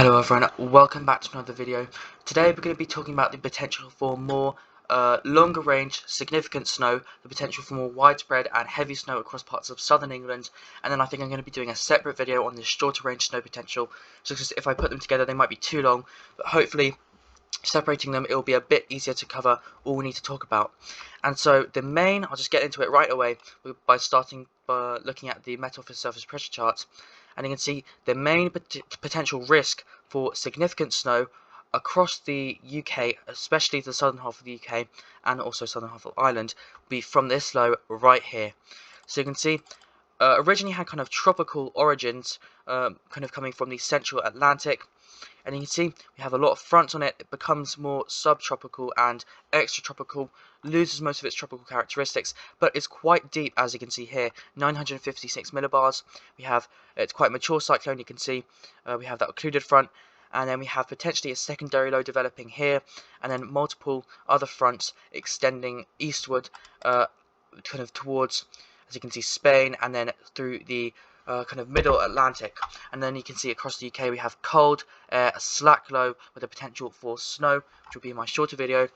Hello everyone, welcome back to another video. Today we're going to be talking about the potential for more longer range, significant snow, the potential for more widespread and heavy snow across parts of southern England, and then I think I'm going to be doing a separate video on the shorter range snow potential, just because if I put them together they might be too long, but hopefully separating them it will be a bit easier to cover all we need to talk about. And so I'll just get into it right away by starting by looking at the Met Office surface pressure charts. And you can see the main potential risk for significant snow across the UK, especially the southern half of the UK and also southern half of Ireland, will be from this low right here. So you can see originally had kind of tropical origins, kind of coming from the central Atlantic, and you can see we have a lot of fronts on it. It becomes more subtropical and extratropical, loses most of its tropical characteristics, but it's quite deep, as you can see here, 956 millibars. It's quite a mature cyclone. You can see we have that occluded front, and then we have potentially a secondary low developing here, and then multiple other fronts extending eastward, kind of towards, as you can see, Spain, and then through the kind of middle Atlantic. And then you can see across the UK we have cold air, a slack low with the potential for snow, which will be in my shorter video.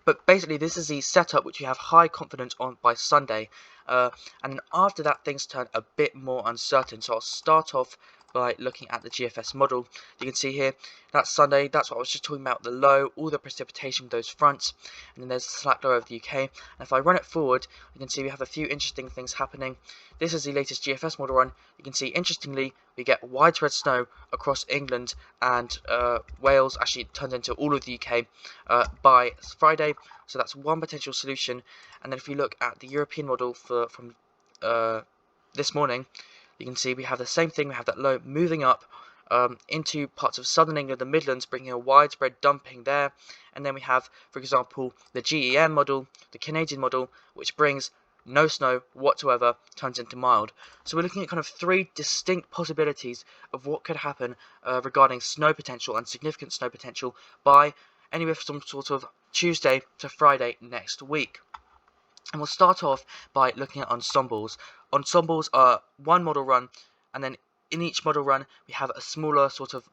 But basically this is the setup which we have high confidence on by Sunday, and then after that things turn a bit more uncertain. So I'll start off by looking at the GFS model. You can see here that's Sunday, that's what I was just talking about, the low, all the precipitation with those fronts, and then there's the slack low over the UK. And if I run it forward, you can see we have a few interesting things happening. This is the latest GFS model run. You can see, interestingly, we get widespread snow across England and Wales. Actually, it turns into all of the UK by Friday. So that's one potential solution. And then if we look at the European model from this morning, you can see we have the same thing. We have that low moving up into parts of southern England, the Midlands, bringing a widespread dumping there. And then we have, for example, the GEM model, the Canadian model, which brings no snow whatsoever, turns into mild. So we're looking at kind of three distinct possibilities of what could happen regarding snow potential and significant snow potential by anywhere from sort of Tuesday to Friday next week. And we'll start off by looking at ensembles. Ensembles are one model run, and then in each model run we have a smaller sort of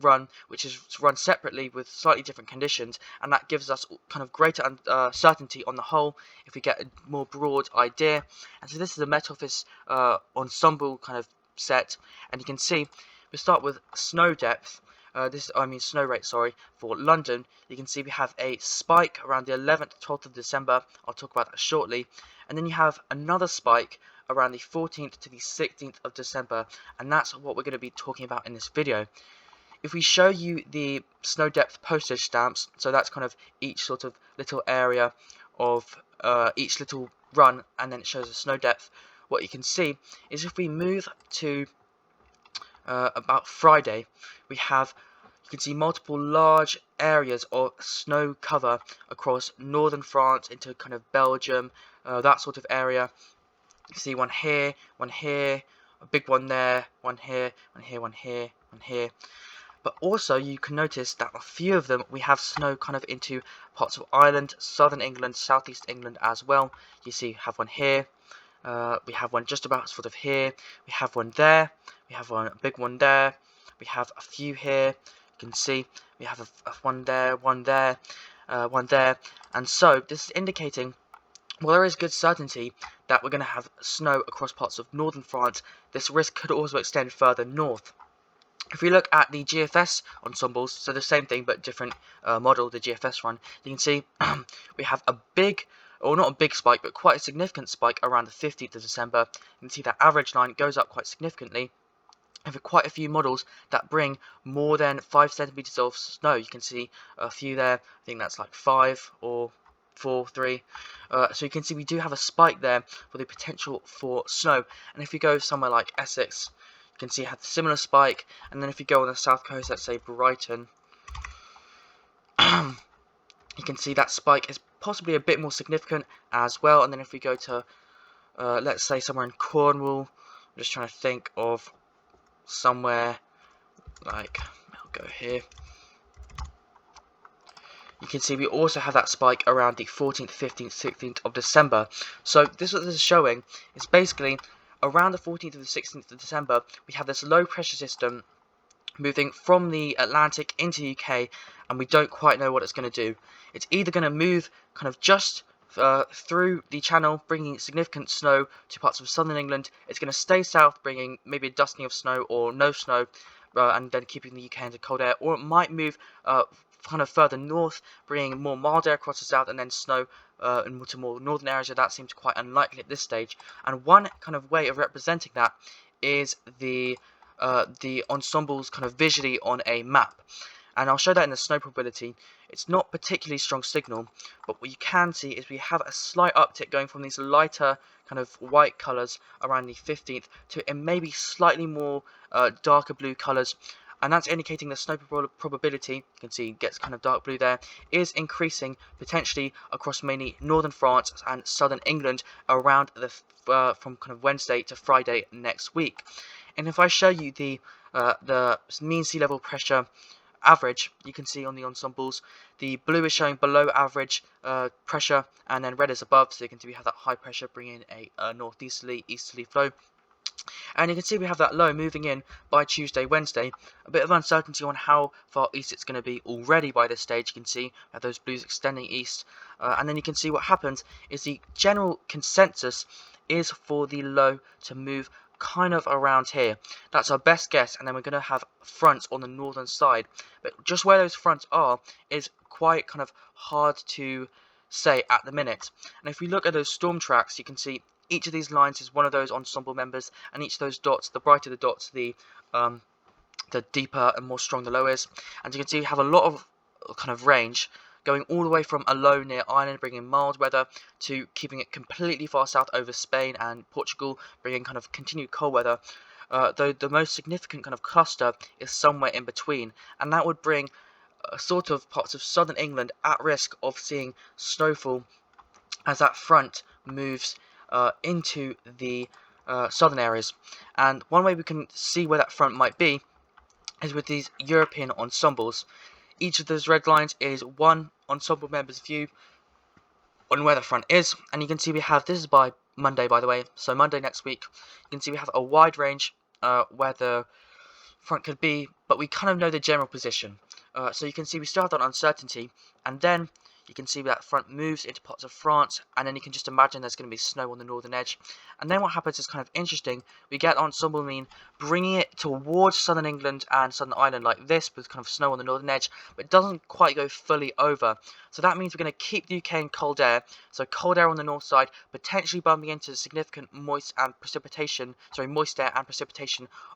run which is run separately with slightly different conditions, and that gives us kind of greater certainty on the whole if we get a more broad idea. And so this is a Met Office ensemble kind of set, and you can see we start with snow depth. Snow rate, sorry, for London. You can see we have a spike around the 11th, 12th of December. I'll talk about that shortly. And then you have another spike around the 14th to the 16th of December, and that's what we're going to be talking about in this video. If we show you the snow depth postage stamps, so that's kind of each sort of little area of each little run, and then it shows the snow depth, what you can see is if we move to about Friday, you can see multiple large areas of snow cover across northern France into kind of Belgium, that sort of area. You see one here, a big one there, one here, one here, one here, one here. But also you can notice that a few of them we have snow kind of into parts of Ireland, southern England, southeast England as well. You see, we have one here, we have one just about sort of here, we have one there, we have a big one there, we have a few here. You can see we have one there, one there, one there, and so this is indicating, well, there is good certainty that we're going to have snow across parts of northern France. This risk could also extend further north. If we look at the GFS ensembles, so the same thing but different model, the GFS run, you can see we have a big, or not a big spike, but quite a significant spike around the 15th of December. You can see that average line goes up quite significantly. And for quite a few models that bring more than 5 centimeters of snow, you can see a few there. I think that's like 5 or 4, 3. So you can see we do have a spike there for the potential for snow. And if you go somewhere like Essex, you can see it has a similar spike. And then if you go on the south coast, let's say Brighton, you can see that spike is possibly a bit more significant as well. And then if we go to, let's say somewhere in Cornwall, I'm just trying to think of somewhere like, I'll go here. You can see we also have that spike around the 14th, 15th, 16th of December. So this what this is showing is basically around the 14th to the 16th of December we have this low pressure system moving from the Atlantic into the UK, and we don't quite know what it's going to do. It's either going to move kind of just through the channel, bringing significant snow to parts of southern England. It's going to stay south, bringing maybe a dusting of snow or no snow, and then keeping the UK into cold air. Or it might move kind of further north, bringing more mild air across the south, and then snow into more northern areas. That seems quite unlikely at this stage. And one kind of way of representing that is the ensembles kind of visually on a map. And I'll show that in the snow probability. It's not particularly strong signal, but what you can see is we have a slight uptick going from these lighter kind of white colours around the 15th to maybe slightly more darker blue colours, and that's indicating the snow probability, you can see it gets kind of dark blue there, is increasing potentially across mainly northern France and southern England around the from kind of Wednesday to Friday next week. And if I show you the mean sea level pressure average, you can see on the ensembles, the blue is showing below average pressure, and then red is above, so you can see we have that high pressure bringing in a northeasterly, easterly flow. And you can see we have that low moving in by Tuesday, Wednesday. A bit of uncertainty on how far east it's going to be already by this stage. You can see we have those blues extending east. And then you can see what happens is the general consensus is for the low to move kind of around here. That's our best guess, and then we're going to have fronts on the northern side. But just where those fronts are is quite kind of hard to say at the minute. And if we look at those storm tracks, you can see each of these lines is one of those ensemble members, and each of those dots, the brighter the dots, the deeper and more strong the low is. And you can see we have a lot of kind of range going all the way from a low near Ireland, bringing mild weather, to keeping it completely far south over Spain and Portugal, bringing kind of continued cold weather. Though the most significant kind of cluster is somewhere in between, and that would bring sort of parts of southern England at risk of seeing snowfall as that front moves into the southern areas. And one way we can see where that front might be is with these European ensembles. Each of those red lines is one ensemble member's view on where the front is, and you can see we have, this is by Monday by the way, so Monday next week, you can see we have a wide range where the front could be, but we kind of know the general position. So you can see we still have that uncertainty, and then you can see that front moves into parts of France, and then you can just imagine there's going to be snow on the northern edge. And then what happens is kind of interesting. We get ensemble mean bringing it towards southern England and southern Ireland like this, with kind of snow on the northern edge, but it doesn't quite go fully over. So that means we're going to keep the UK in cold air, so cold air on the north side, potentially bumping into significant moist air and precipitation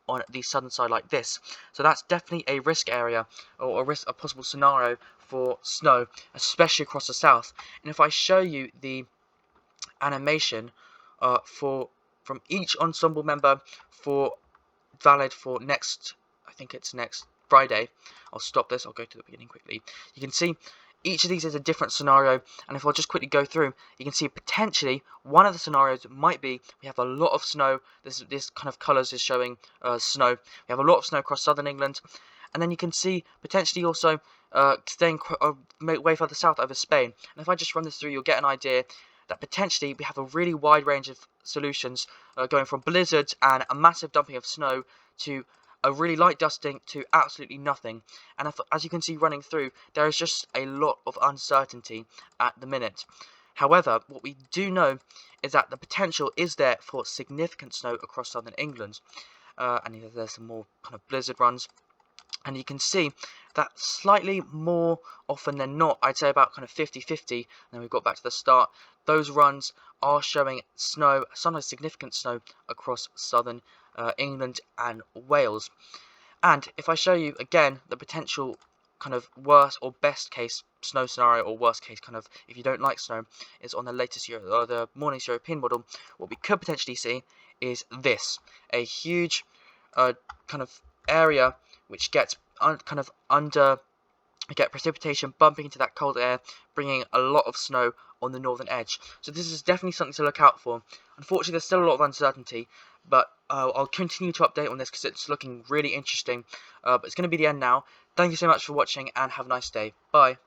on the southern side like this. So that's definitely a risk area, or a possible scenario for snow, especially across the south. And if I show you the animation from each ensemble member for valid for next, I think it's next Friday. I'll stop this, I'll go to the beginning quickly. You can see each of these is a different scenario, and if I'll just quickly go through, you can see potentially one of the scenarios might be we have a lot of snow. This kind of colours is showing snow. We have a lot of snow across southern England, and then you can see potentially also staying way further south over Spain. And if I just run this through, you'll get an idea that potentially we have a really wide range of solutions, going from blizzards and a massive dumping of snow to a really light dusting to absolutely nothing. And as you can see running through, there is just a lot of uncertainty at the minute. However, what we do know is that the potential is there for significant snow across southern England. And there's some more kind of blizzard runs. And you can see that slightly more often than not, I'd say about kind of 50-50, and then we've got back to the start, those runs are showing snow, sometimes significant snow, across southern England and Wales. And if I show you again the potential kind of worst or best case snow scenario, or worst case kind of if you don't like snow, is on the latest the morning's European model, what we could potentially see is this, a huge kind of area which gets get precipitation bumping into that cold air, bringing a lot of snow on the northern edge. So this is definitely something to look out for. Unfortunately, there's still a lot of uncertainty, but I'll continue to update on this because it's looking really interesting. But it's going to be the end now. Thank you so much for watching, and have a nice day. Bye.